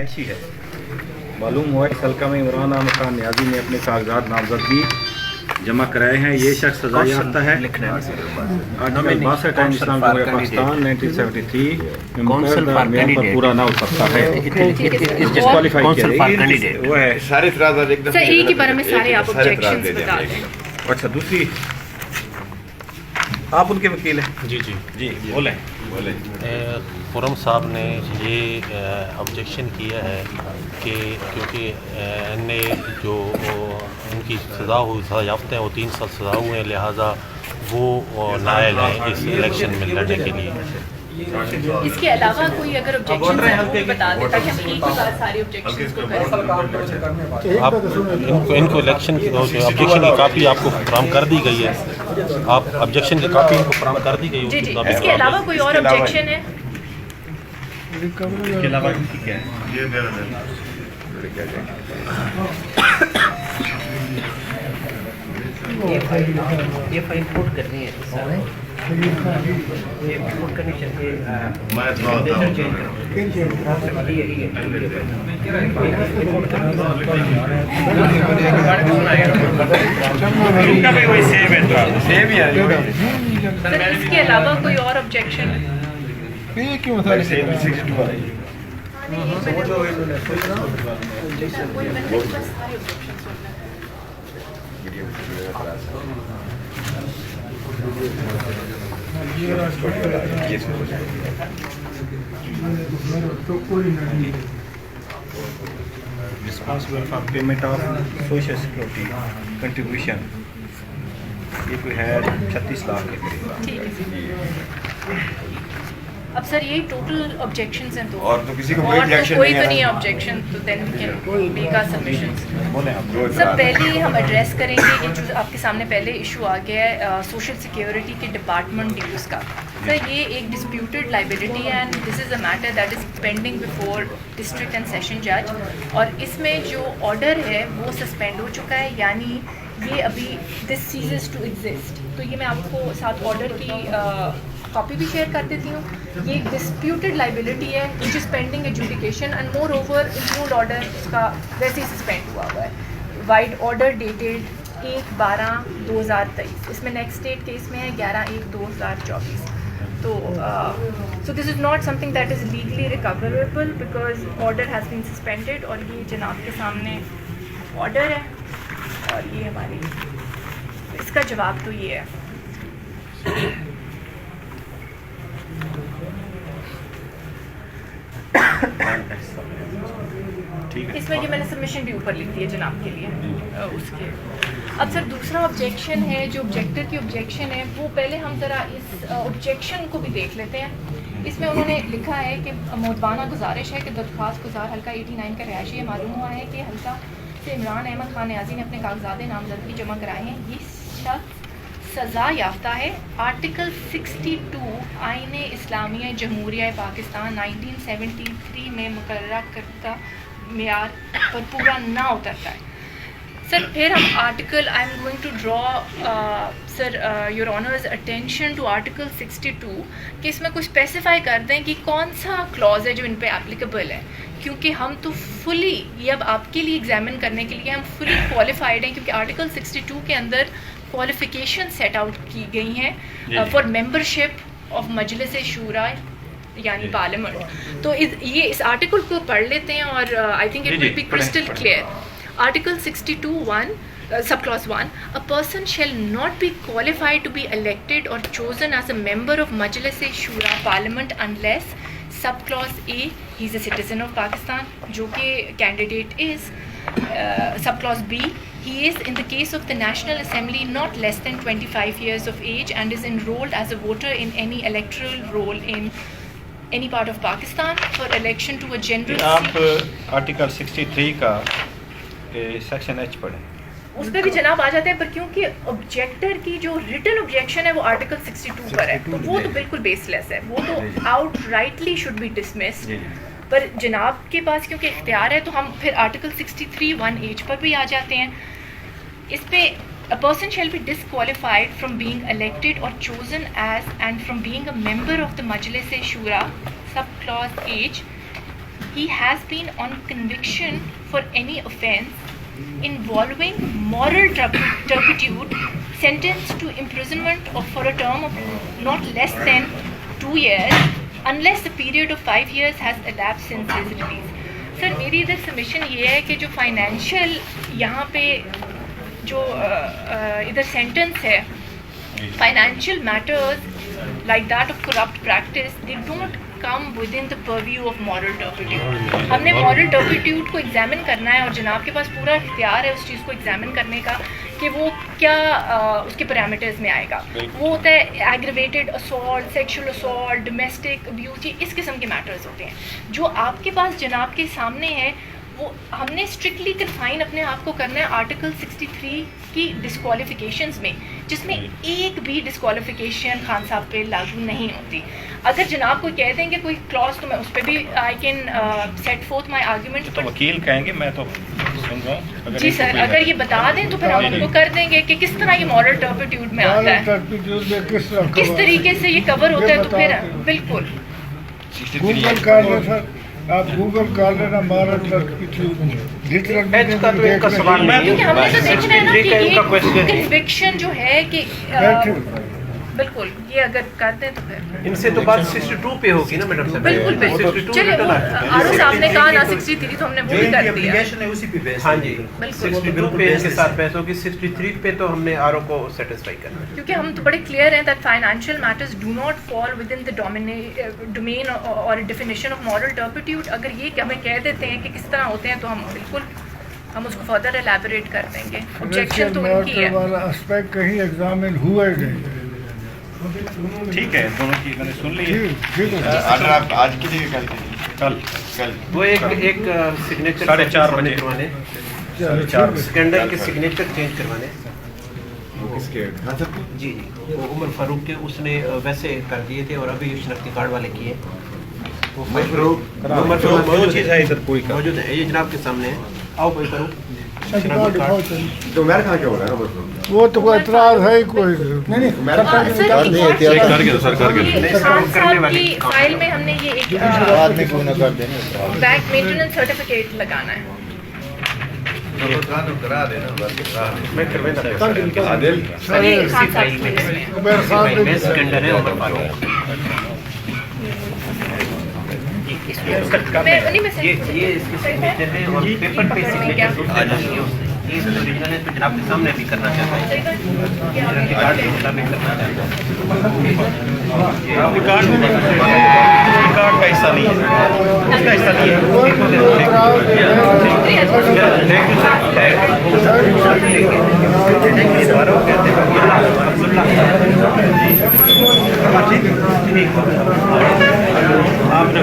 ایسی ہے معلوم ہوا اس حلقہ میں عمران احمد خان نیازی نے اپنے کاغذات نامزدگی جمع کرائے ہیں. یہ شخص سزا یافتہ ہے. آرٹیکل 62 ٹائم اسلام جمہوریہ پاکستان 1973 میں مقررہ میعاد پر پورا نہ ہو سکتا ہے. ڈسکوالیفائی کیا وہ ہے سارے اعتراضات ایک دفعہ ایک ہی بارے میں سارے آپ آبجیکشنز بتا دیں. اچھا دوسری آپ ان کے وکیل ہیں. جی بولیں. خرم صاحب نے یہ آبجیکشن کیا ہے کہ کیونکہ نے جو ان کی سزا یافتہ ہیں وہ 3 سال سزا ہوئے ہیں، لہٰذا وہ نائل ہیں اس الیکشن میں لڑنے کے لیے. اس کے علاوہ کوئی اگر آبجیکشن ہے وہ بتا دیں تاکہ ہم ایک ہی بار سارے آبجیکشنز کو کریں. آپ ان کو الیکشن کی آبجیکشن کی کاپی آپ کو فراہم کر دی گئی ہے. آپ آبجیکشن کی کاپی ان کو فراہم کر دی گئی ہے. جی اس کے علاوہ کوئی اور آبجیکشن ہے؟ اس کے علاوہ کیا ہے یہ فائل پوٹ کرنی ہے پوٹ کرنی چاہیے. اس کے علاوہ کوئی اور آبجیکشن ہے؟ responsible for payment of social security contribution. یہ کوئی ہے 36 لاکھ کے قریب. اب سر یہی ٹوٹل آبجیکشنز ہیں. اور تو کسی کو کوئی تو نہیں ہے آبجیکشن، تو then we can make our submissions. Sir پہلے ہم ایڈریس کریں گے یہ جو آپ کے سامنے پہلے ایشو آ گیا ہے سوشل سیکیورٹی کے ڈپارٹمنٹ ڈیوز کا. سر یہ ایک ڈسپیوٹیڈ لائبلٹی ہے and this is a matter that is pending before district and session جج، اور اس میں جو آرڈر ہے وہ سسپینڈ ہو چکا ہے، یعنی یہ ابھی دس سیزز ٹو ایگزسٹ. تو یہ میں آپ کو ساتھ آرڈر کی کاپی بھی شیئر کر دیتی ہوں. یہ ایک ڈسپیوٹیڈ لائبلٹی ہے which is pending adjudication and moreover include order اس کا ویسے ہی سسپینڈ ہوا ہے. Wide order dated 1/12/2023. اس میں نیکسٹ ڈیٹ کیس میں ہے 11/1/2024. تو this is not something that is legally recoverable because order has been suspended. اور یہ جناب کے سامنے آرڈر ہے اور یہ ہماری اس کا جواب تو یہ ہے. اس میں یہ میں نے سبمیشن بھی اوپر لکھ دی ہے جناب کے لیے اس کے. اب سر دوسرا آبجیکشن ہے جو آبجیکٹر کی آبجیکشن ہے، وہ پہلے ہم ذرا اس آبجیکشن کو بھی دیکھ لیتے ہیں. اس میں انہوں نے لکھا ہے کہ مودبانہ گزارش ہے کہ درخواست گزار حلقہ 89 کا رہائشی ہے. معلوم ہوا ہے کہ حلقہ سے عمران احمد خان نیازی نے اپنے کاغذات نامزدگی جمع کرائے ہیں. یہ شخص سزا یافتہ ہے. آرٹیکل 62 آئین اسلامیہ جمہوریہ پاکستان 1973 میں مقررہ کردہ معیار پر پورا نہ اترتا ہے. سر پھر ہم article I am going to draw sir your honour's attention to article 62 کہ اس میں کچھ اسپیسیفائی کر دیں کہ کون سا کلاز ہے جو ان پہ اپلیکیبل ہے، کیونکہ ہم تو فلی یہ اب آپ کے لیے ایگزامن کرنے کے لیے ہم فلی کوالیفائڈ ہیں، کیونکہ آرٹیکل 62 کے اندر کوالیفیکیشن سیٹ آؤٹ کی گئی ہیں فار ممبرشپ آف مجلس شورا یعنی پارلیمنٹ. تو یہ اس آرٹیکل کو پڑھ لیتے ہیں اور I think it will be crystal clear. Article 62(1) sub clause 1, a person shall not be qualified to be elected or chosen as a member of Majlis Shura Parliament unless sub clause A, he is a citizen of Pakistan, جو کہ candidate is. Sub clause B, he is in the case of the National Assembly not less than 25 years of age and is enrolled as a voter in any electoral role in any part of Pakistan for election to a general seat. آپ article 63 کا section H پڑھیں. اس پہ بھی جناب آ جاتے ہیں، پر کیونکہ آبجیکٹر کی جو ریٹن آبجیکشن ہے وہ آرٹیکل 62 پر ہے، تو وہ تو بالکل بیس لیس ہے، وہ تو outrightly should be dismissed. پر جناب کے پاس کیونکہ اختیار ہے تو ہم پھر آرٹیکل 63(1)(h) پر بھی آ جاتے ہیں. اس پہ a person shall be disqualified from being elected or chosen as and from being a member of the Majlis Shura, sub clause H, he has been on conviction for any offence involving moral turpitude, sentenced to imprisonment for a term of not less than 2 years, unless the period of 5 years has elapsed since his release. سر میری ادھر submission یہ ہے کہ جو financial یہاں پہ جو ادھر سینٹنس ہے financial matters like that of corrupt practice they don't come within the purview of moral turpitude. ہم نے مورل ٹرپیٹیوڈ کو ایگزامن کرنا ہے اور جناب کے پاس پورا اختیار ہے اس چیز کو ایگزامن کرنے کا کہ وہ کیا اس کے پیرامیٹرز میں آئے گا. وہ ہوتا ہے aggravated assault, sexual assault, domestic abuse, یہ اس قسم کے میٹرز ہوتے ہیں. جو آپ کے پاس جناب کے سامنے ہے وہ ہم نے اسٹرکٹلی کنفائن اپنے آپ کو کرنا ہے آرٹیکل 63 کی ڈسکوالیفیکیشنز میں, جس میں ایک بھی ڈسکوالیفیکیشن خان صاحب پہ لاگو نہیں ہوتی. اگر جناب کو کہہ دیں گے کوئی کلاس تو میں اس پہ بھی I can set forth my argument. تو وکیل کہیں گے, میں تو سن رہا ہوں. جی سر, اگر یہ بتا دیں تو پھر ہم ان کو کر دیں گے کہ کس طرح یہ مورل ٹرپیٹیوڈ میں آتا ہے, کس طریقے سے یہ کور ہوتا ہے. تو پھر بالکل گوگل کر لیں سر, آپ گوگل کر لینا مورل ٹرپیٹیوڈ. ایج کا تو ایک کا سوال نہیں کیونکہ ہم نے تو دیکھنا ہے نا کہ ان کا یہ کوشچن کنوکشن جو ہے کہ بالکل یہ اگر کر دیں تو پھر ان سے تو بات 62 پہ ہوگی نا میڈم صاحب. بالکل بالکل. چلے وہ آرو صاحب نے کہا نا 63 تو ہم نے وہ بھی کر دیا. ہاں جی, بالکل 62 پہ ان کے ساتھ بحث ہوگی, 63 پہ تو ہم نے آر او کو سیٹسفائی کرنا ہے. کیونکہ ہم تو بڑے کلیئر ہیں that financial matters do not fall within the domain اور ڈیفینیشن آف مورل ٹرپیٹیوڈ. اگر یہ ہمیں کہہ دیتے ہیں کہ کس طرح ہوتے ہیں تو ہم بالکل ہم اس کو فردر الیبوریٹ کر دیں گے. آبجیکشن تو ان کی ہے. اسپیکٹ کہیں ایگزامن ہوا ہی نہیں. ٹھیک ہے, دونوں کی میں نے سن لی. ٹھیک ہے آرڈر آپ آج کے لیے کل وہ ایک سگنیچر 4:30 بجے کروانے, 4:30 اسکینڈل کے سگنیچر چینج کروانے. کس کے جی جی, وہ عمر فاروق کے اس نے ویسے کر دیے تھے اور ابھی شناختی کارڈ والے کیے. عمر فاروق جو چیز ہے ادھر پوری کا موجود ہے, یہ جناب کے سامنے ہے. آؤ بھائی فاروق. تو میرا کہاں کیا ہو رہا ہے؟ وہ تو کوئی اعتراض ہے ہی کوئی نہیں. سر خان صاحب کی فائل میں ہم نے یہ ایک بینک مینٹیننس سرٹیفکیٹ لگانا ہے. میں عادل سر یہ خان صاحب کی فائل میں میں سیکنڈر ہے عمر فاروق. میں انہیں میں یہ اس کی سگنیچر ہے اور پیپر پہ سگنیچر یہ اوریجنل ہے تو جناب کے سامنے بھی کرنا چاہتا ہے. کارڈ کے مطابق کرنا چاہتا ہے. کارڈ کا حصہ نہیں ہے, اس کا حصہ نہیں ہے. آپ نے